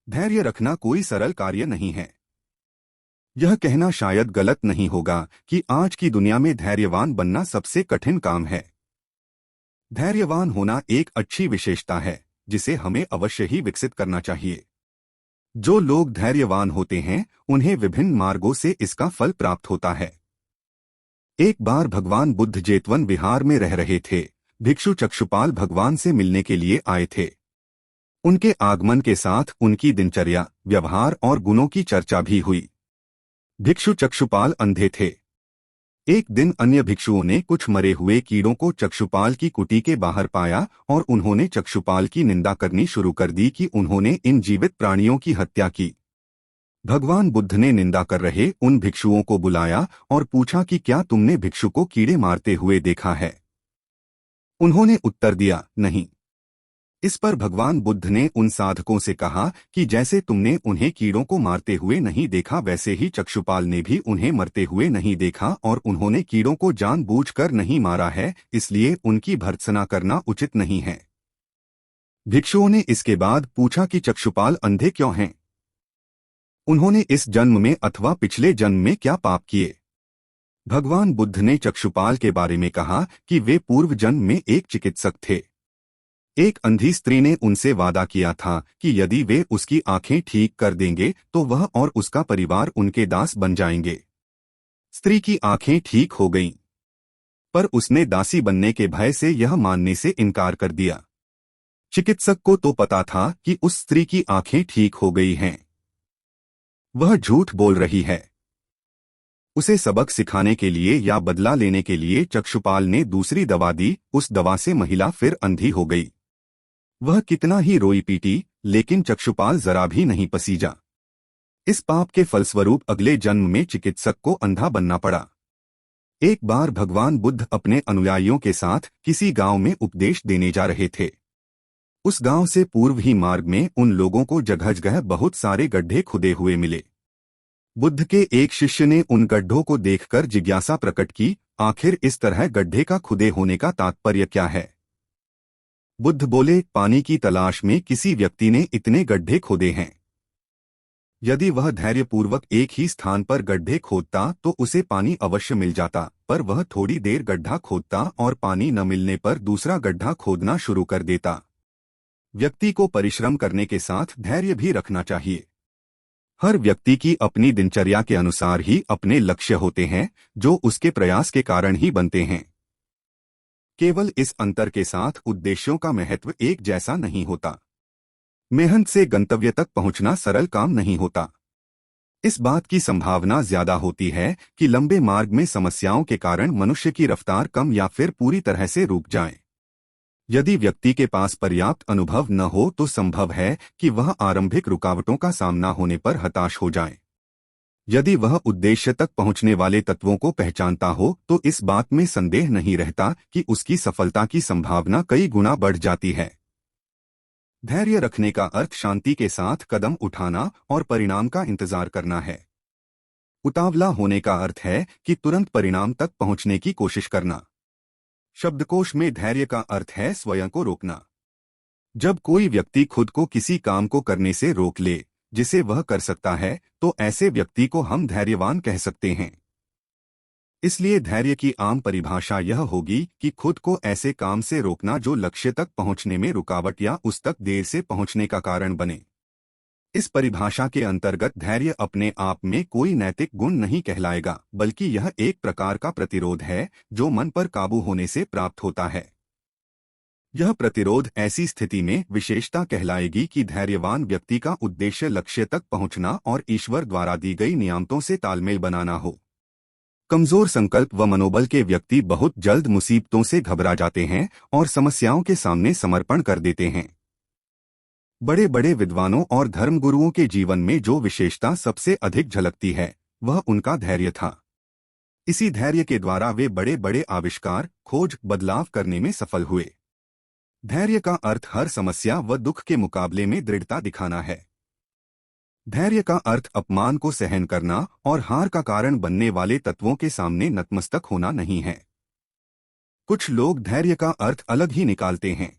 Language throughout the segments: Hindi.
धैर्य रखना कोई सरल कार्य नहीं है। यह कहना शायद गलत नहीं होगा कि आज की दुनिया में धैर्यवान बनना सबसे कठिन काम है। धैर्यवान होना एक अच्छी विशेषता है जिसे हमें अवश्य ही विकसित करना चाहिए। जो लोग धैर्यवान होते हैं उन्हें विभिन्न मार्गों से इसका फल प्राप्त होता है। एक बार भगवान बुद्ध जेतवन विहार में रह रहे थे। भिक्षु चक्षुपाल भगवान से मिलने के लिए आए थे। उनके आगमन के साथ उनकी दिनचर्या, व्यवहार और गुणों की चर्चा भी हुई। भिक्षु चक्षुपाल अंधे थे। एक दिन अन्य भिक्षुओं ने कुछ मरे हुए कीड़ों को चक्षुपाल की कुटी के बाहर पाया और उन्होंने चक्षुपाल की निंदा करनी शुरू कर दी कि उन्होंने इन जीवित प्राणियों की हत्या की। भगवान बुद्ध ने निंदा कर रहे उन भिक्षुओं को बुलाया और पूछा कि क्या तुमने भिक्षु को कीड़े मारते हुए देखा है? उन्होंने उत्तर दिया, नहीं। इस पर भगवान बुद्ध ने उन साधकों से कहा कि जैसे तुमने उन्हें कीड़ों को मारते हुए नहीं देखा वैसे ही चक्षुपाल ने भी उन्हें मरते हुए नहीं देखा और उन्होंने कीड़ों को जानबूझकर नहीं मारा है, इसलिए उनकी भर्त्सना करना उचित नहीं है। भिक्षुओं ने इसके बाद पूछा कि चक्षुपाल अंधे क्यों हैं? उन्होंने इस जन्म में अथवा पिछले जन्म में क्या पाप किए? भगवान बुद्ध ने चक्षुपाल के बारे में कहा कि वे पूर्व जन्म में एक चिकित्सक थे। एक अंधी स्त्री ने उनसे वादा किया था कि यदि वे उसकी आंखें ठीक कर देंगे तो वह और उसका परिवार उनके दास बन जाएंगे। स्त्री की आंखें ठीक हो गईं, पर उसने दासी बनने के भय से यह मानने से इनकार कर दिया। चिकित्सक को तो पता था कि उस स्त्री की आंखें ठीक हो गई हैं। वह झूठ बोल रही है। उसे सबक सिखाने के लिए या बदला लेने के लिए चक्षुपाल ने दूसरी दवा दी। उस दवा से महिला फिर अंधी हो गई। वह कितना ही रोई पीटी, लेकिन चक्षुपाल जरा भी नहीं पसीजा। इस पाप के फलस्वरूप अगले जन्म में चिकित्सक को अंधा बनना पड़ा। एक बार भगवान बुद्ध अपने अनुयायियों के साथ किसी गांव में उपदेश देने जा रहे थे। उस गांव से पूर्व ही मार्ग में उन लोगों को जगह जगह बहुत सारे गड्ढे खुदे हुए मिले। बुद्ध के एक शिष्य ने उन गड्ढों को देखकर जिज्ञासा प्रकट की, आखिर इस तरह गड्ढे का खुदे होने का तात्पर्य क्या है? बुद्ध बोले, पानी की तलाश में किसी व्यक्ति ने इतने गड्ढे खोदे हैं। यदि वह धैर्यपूर्वक एक ही स्थान पर गड्ढे खोदता तो उसे पानी अवश्य मिल जाता, पर वह थोड़ी देर गड्ढा खोदता और पानी न मिलने पर दूसरा गड्ढा खोदना शुरू कर देता। व्यक्ति को परिश्रम करने के साथ धैर्य भी रखना चाहिए। हर व्यक्ति की अपनी दिनचर्या के अनुसार ही अपने लक्ष्य होते हैं, जो उसके प्रयास के कारण ही बनते हैं। केवल इस अंतर के साथ उद्देश्यों का महत्व एक जैसा नहीं होता। मेहनत से गंतव्य तक पहुंचना सरल काम नहीं होता। इस बात की संभावना ज्यादा होती है कि लंबे मार्ग में समस्याओं के कारण मनुष्य की रफ्तार कम या फिर पूरी तरह से रुक जाए। यदि व्यक्ति के पास पर्याप्त अनुभव न हो तो संभव है कि वह आरंभिक रुकावटों का सामना होने पर हताश हो जाए। यदि वह उद्देश्य तक पहुंचने वाले तत्वों को पहचानता हो तो इस बात में संदेह नहीं रहता कि उसकी सफलता की संभावना कई गुना बढ़ जाती है। धैर्य रखने का अर्थ शांति के साथ कदम उठाना और परिणाम का इंतजार करना है। उतावला होने का अर्थ है कि तुरंत परिणाम तक पहुंचने की कोशिश करना। शब्दकोश में धैर्य का अर्थ है स्वयं को रोकना। जब कोई व्यक्ति खुद को किसी काम को करने से रोक ले जिसे वह कर सकता है, तो ऐसे व्यक्ति को हम धैर्यवान कह सकते हैं। इसलिए धैर्य की आम परिभाषा यह होगी कि खुद को ऐसे काम से रोकना जो लक्ष्य तक पहुंचने में रुकावट या उस तक देर से पहुंचने का कारण बने। इस परिभाषा के अंतर्गत धैर्य अपने आप में कोई नैतिक गुण नहीं कहलाएगा, बल्कि यह एक प्रकार का प्रतिरोध है जो मन पर काबू होने से प्राप्त होता है। यह प्रतिरोध ऐसी स्थिति में विशेषता कहलाएगी कि धैर्यवान व्यक्ति का उद्देश्य लक्ष्य तक पहुंचना और ईश्वर द्वारा दी गई नियामतों से तालमेल बनाना हो। कमजोर संकल्प व मनोबल के व्यक्ति बहुत जल्द मुसीबतों से घबरा जाते हैं और समस्याओं के सामने समर्पण कर देते हैं। बड़े बड़े विद्वानों और धर्मगुरुओं के जीवन में जो विशेषता सबसे अधिक झलकती है वह उनका धैर्य था। इसी धैर्य के द्वारा वे बड़े बड़े आविष्कार, खोज, बदलाव करने में सफल हुए। धैर्य का अर्थ हर समस्या व दुख के मुकाबले में दृढ़ता दिखाना है। धैर्य का अर्थ अपमान को सहन करना और हार का कारण बनने वाले तत्वों के सामने नतमस्तक होना नहीं है। कुछ लोग धैर्य का अर्थ अलग ही निकालते हैं।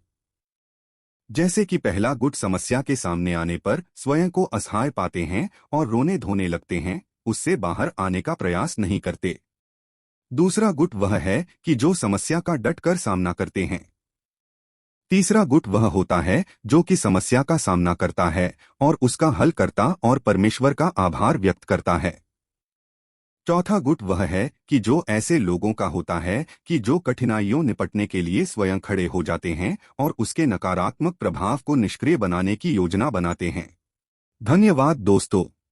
जैसे कि पहला गुट समस्या के सामने आने पर स्वयं को असहाय पाते हैं और रोने धोने लगते हैं, उससे बाहर आने का प्रयास नहीं करते। दूसरा गुट वह है कि जो समस्या का डटकर सामना करते हैं। तीसरा गुट वह होता है जो कि समस्या का सामना करता है और उसका हल करता और परमेश्वर का आभार व्यक्त करता है। चौथा गुट वह है कि जो ऐसे लोगों का होता है कि जो कठिनाइयों निपटने के लिए स्वयं खड़े हो जाते हैं और उसके नकारात्मक प्रभाव को निष्क्रिय बनाने की योजना बनाते हैं। धन्यवाद दोस्तों।